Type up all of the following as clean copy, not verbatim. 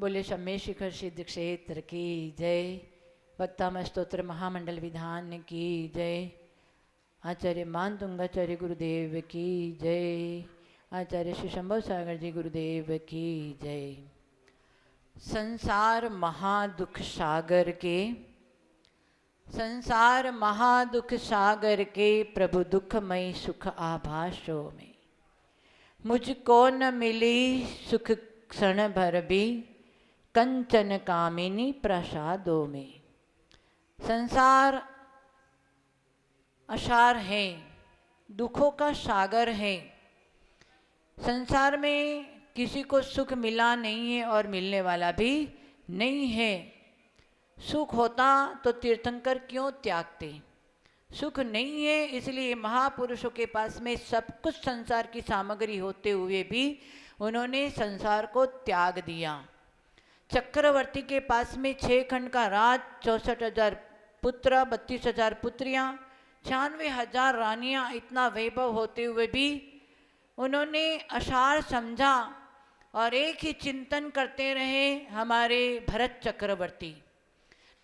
बोले शम्य शिखर सिद्ध क्षेत्र की जय। वक्ताम स्तोत्र महामंडल विधान की जय। आचार्य मान तुंगाचार्य गुरुदेव की जय। आचार्य श्री शंभव सागर जी गुरुदेव की जय। संसार महादुख सागर के, संसार महादुख सागर के, प्रभु दुखमय सुख आभासों में। मुझको न मिली सुख क्षण भर भी, कंचन कामिनी प्रसादों में। संसार असार है, दुखों का सागर है। संसार में किसी को सुख मिला नहीं है और मिलने वाला भी नहीं है। सुख होता तो तीर्थंकर क्यों त्यागते। सुख नहीं है इसलिए महापुरुषों के पास में सब कुछ संसार की सामग्री होते हुए भी उन्होंने संसार को त्याग दिया। चक्रवर्ती के पास में 6 खंड का राज, 64,000 पुत्र, 32,000 पुत्रियाँ, 96,000 रानियाँ, इतना वैभव होते हुए भी उन्होंने असार समझा और एक ही चिंतन करते रहे हमारे भरत चक्रवर्ती।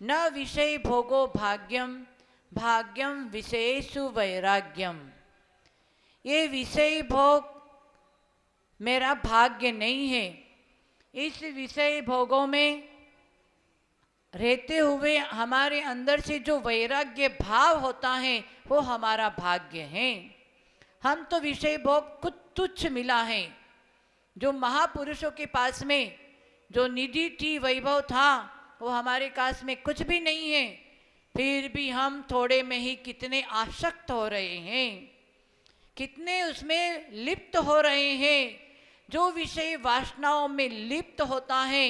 न विषय भोगो भाग्यम, भाग्यम विषयेषु वैराग्यम। ये विषय भोग मेरा भाग्य नहीं है। इस विषय भोगों में रहते हुए हमारे अंदर से जो वैराग्य भाव होता है वो हमारा भाग्य है। हम तो विषय भोग कुछ तुच्छ मिला है। जो महापुरुषों के पास में जो निधि थी, वैभव था, वो हमारे पास में कुछ भी नहीं है। फिर भी हम थोड़े में ही कितने आसक्त हो रहे हैं, कितने उसमें लिप्त हो रहे हैं। जो विषय वासनाओं में लिप्त होता है,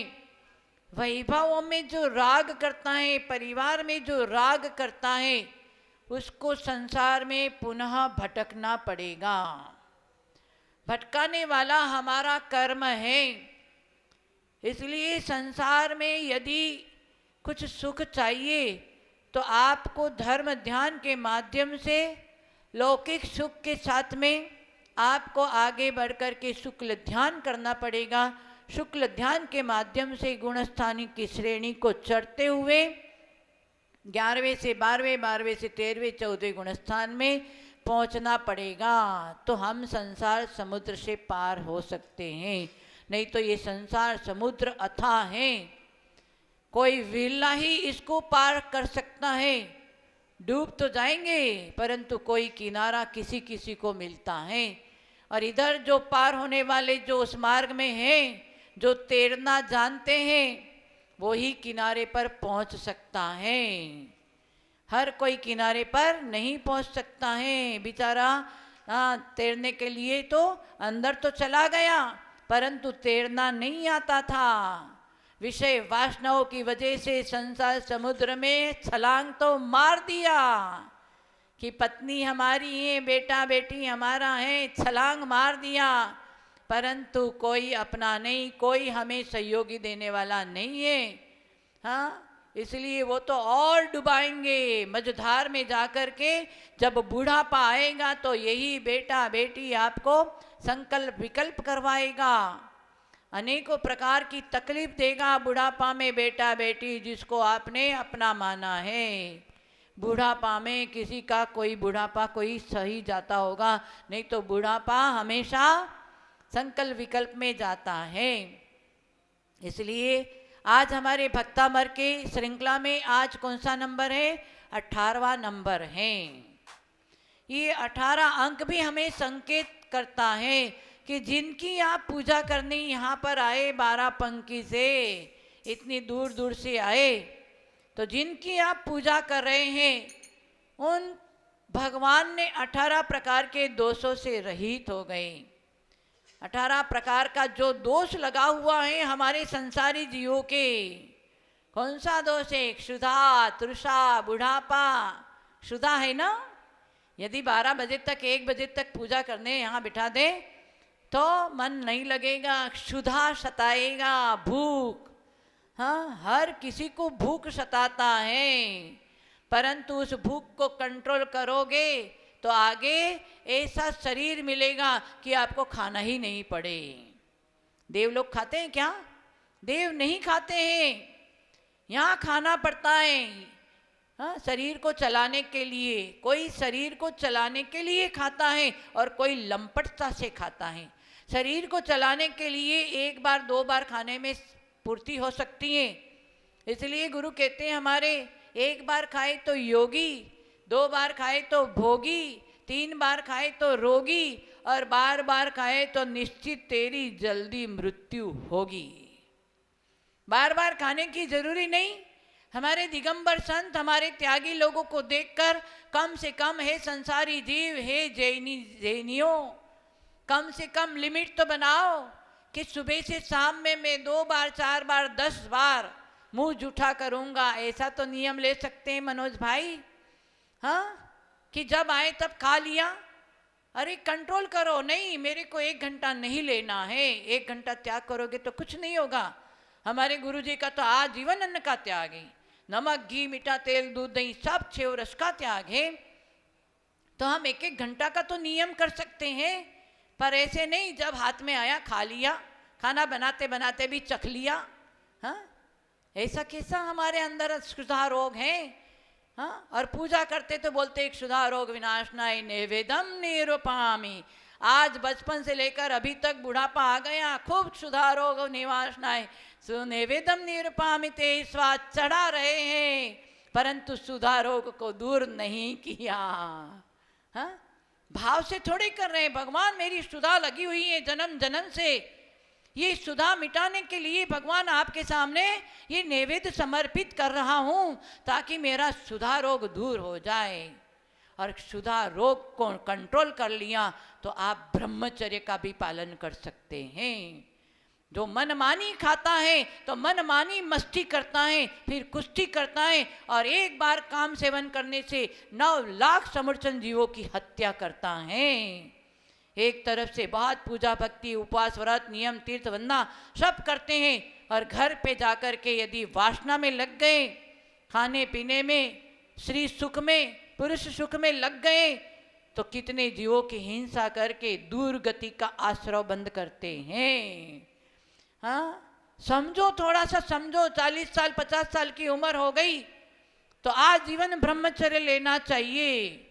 वैभवों में जो राग करता है, परिवार में जो राग करता है, उसको संसार में पुनः भटकना पड़ेगा। भटकाने वाला हमारा कर्म है। इसलिए संसार में यदि कुछ सुख चाहिए तो आपको धर्म ध्यान के माध्यम से लौकिक सुख के साथ में आपको आगे बढ़कर के शुक्ल ध्यान करना पड़ेगा। शुक्ल ध्यान के माध्यम से गुणस्थानी की श्रेणी को चढ़ते हुए 11वें से 12वें, 12वें से 13वें, 14वें गुणस्थान में पहुंचना पड़ेगा। तो हम संसार समुद्र से पार हो सकते हैं। नहीं तो ये संसार समुद्र अथाह है। कोई विरला ही इसको पार कर सकता है। डूब तो जाएंगे परंतु कोई किनारा किसी किसी को मिलता है। और इधर जो पार होने वाले जो उस मार्ग में हैं, जो तैरना जानते हैं, वो ही किनारे पर पहुंच सकता है। हर कोई किनारे पर नहीं पहुंच सकता है। बेचारा तैरने के लिए तो अंदर तो चला गया परंतु तैरना नहीं आता था। विषय वासनाओं की वजह से संसार समुद्र में छलांग तो मार दिया कि पत्नी हमारी है, बेटा बेटी हमारा है, छलांग मार दिया, परंतु कोई अपना नहीं, कोई हमें सहयोगी देने वाला नहीं है। हाँ, इसलिए वो तो और डुबाएंगे मझधार में जाकर के। जब बूढ़ापा आएगा तो यही बेटा बेटी आपको संकल्प विकल्प करवाएगा, अनेकों प्रकार की तकलीफ देगा। बुढ़ापा में बेटा बेटी जिसको आपने अपना माना है, बुढ़ापा में किसी का कोई बुढ़ापा कोई सही जाता होगा, नहीं तो बुढ़ापा हमेशा संकल्प विकल्प में जाता है। इसलिए आज हमारे भक्तामर के श्रृंखला में आज कौन सा नंबर है? 18वां नंबर है। ये 18 अंक भी हमें संकेत करता है कि जिनकी आप पूजा करने यहाँ पर आए 12 से, इतनी दूर दूर से आए, तो जिनकी आप पूजा कर रहे हैं उन भगवान ने 18 प्रकार के दोषों से रहित हो गए। 18 प्रकार का जो दोष लगा हुआ है हमारे संसारी जीवों के, कौन सा दोष है? क्षुधा, तृषा, बुढ़ापा। क्षुधा है ना, यदि 12 बजे तक 1 बजे तक पूजा करने यहाँ बिठा दे तो मन नहीं लगेगा, क्षुधा सताएगा, भूख। हाँ, हर किसी को भूख सताता है, परंतु उस भूख को कंट्रोल करोगे तो आगे ऐसा शरीर मिलेगा कि आपको खाना ही नहीं पड़े। देवलोग खाते हैं क्या? देव नहीं खाते हैं, यहाँ खाना पड़ता है। हाँ, शरीर को चलाने के लिए, कोई शरीर को चलाने के लिए खाता है और कोई लंपटता से खाता है। शरीर को चलाने के लिए एक बार दो बार खाने में पूर्ति हो सकती है, इसलिए गुरु कहते हैं हमारे, एक बार खाए तो योगी, दो बार खाए तो भोगी, तीन बार खाए तो रोगी, और बार बार खाए तो निश्चित तेरी जल्दी मृत्यु होगी। बार बार खाने की जरूरी नहीं। हमारे दिगंबर संत, हमारे त्यागी लोगों को देखकर कम से कम, हे संसारी जीव, हे जैनियों, कम से कम लिमिट तो बनाओ कि सुबह से शाम में मैं 2 बार 4 बार 10 बार मुंह जूठा करूंगा, ऐसा तो नियम ले सकते हैं मनोज भाई। हाँ, कि जब आए तब खा लिया। अरे कंट्रोल करो, नहीं मेरे को 1 घंटा नहीं लेना है, 1 घंटा त्याग करोगे तो कुछ नहीं होगा। हमारे गुरुजी का तो आजीवन अन्न का त्याग है, नमक घी मीठा तेल दूध दही सब 6 रस का त्याग है। तो हम 1-1 घंटा का तो नियम कर सकते हैं, पर ऐसे नहीं जब हाथ में आया खा लिया, खाना बनाते बनाते भी चख लिया। हाँ, ऐसा कैसा हमारे अंदर क्षुधा रोग है। हाँ, और पूजा करते तो बोलते एक क्षुधा रोग विनाशनाय नैवेदम निरूपयामि। आज बचपन से लेकर अभी तक बुढ़ापा आ गया, खूब क्षुधा रोग निवासनाय नैवेदम निरूपयामि ते स्वाद चढ़ा रहे हैं, परंतु सुधा रोग को दूर नहीं किया। हाँ, भाव से थोड़े कर रहे हैं, भगवान मेरी सुधा लगी हुई है जन्म जन्म से, ये सुधा मिटाने के लिए भगवान आपके सामने ये नैवेद्य समर्पित कर रहा हूं, ताकि मेरा सुधा रोग दूर हो जाए। और सुधा रोग को कंट्रोल कर लिया तो आप ब्रह्मचर्य का भी पालन कर सकते हैं। जो मनमानी खाता है तो मनमानी मस्ती करता है, फिर कुश्ती करता है, और एक बार काम सेवन करने से 9 लाख समूर्छन जीवों की हत्या करता है। एक तरफ से बहुत पूजा भक्ति उपवास व्रत नियम तीर्थ वंदना सब करते हैं, और घर पे जाकर के यदि वासना में लग गए, खाने पीने में, स्त्री सुख में, पुरुष सुख में लग गए, तो कितने जीवों की हिंसा करके दुर्गति का आश्रय बंद करते हैं। हाँ, समझो, थोड़ा सा समझो, 40 साल 50 साल की उम्र हो गई तो आज जीवन ब्रह्मचर्य लेना चाहिए,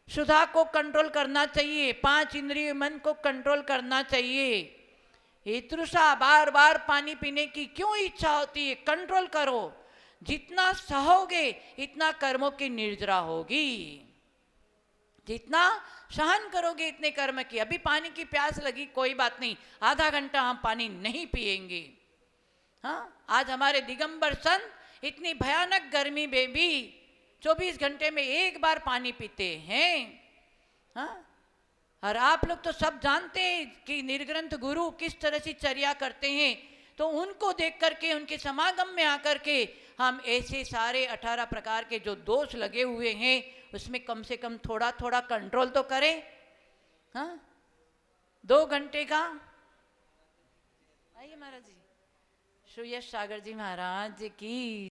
सुधा को कंट्रोल करना चाहिए, 5 इंद्रिय मन को कंट्रोल करना चाहिए। इतृषा, बार बार पानी पीने की क्यों इच्छा होती है, कंट्रोल करो। जितना सहोगे इतना कर्मों की निर्जरा होगी, जितना सहन करोगे इतने कर्म की। अभी पानी की प्यास लगी, कोई बात नहीं, आधा घंटा हम पानी नहीं पिएंगे। हाँ, आज हमारे दिगंबर संत इतनी भयानक गर्मी में भी 24 घंटे में 1 बार पानी पीते हैं। हाँ, और आप लोग तो सब जानते हैं कि निर्ग्रंथ गुरु किस तरह से चर्या करते हैं, तो उनको देख करके, उनके समागम में आकर के हम ऐसे सारे 18 प्रकार के जो दोष लगे हुए हैं उसमें कम से कम थोड़ा थोड़ा कंट्रोल तो करें। हाँ, 2 घंटे का। आइए महाराज जी, सुयश सागर जी महाराज की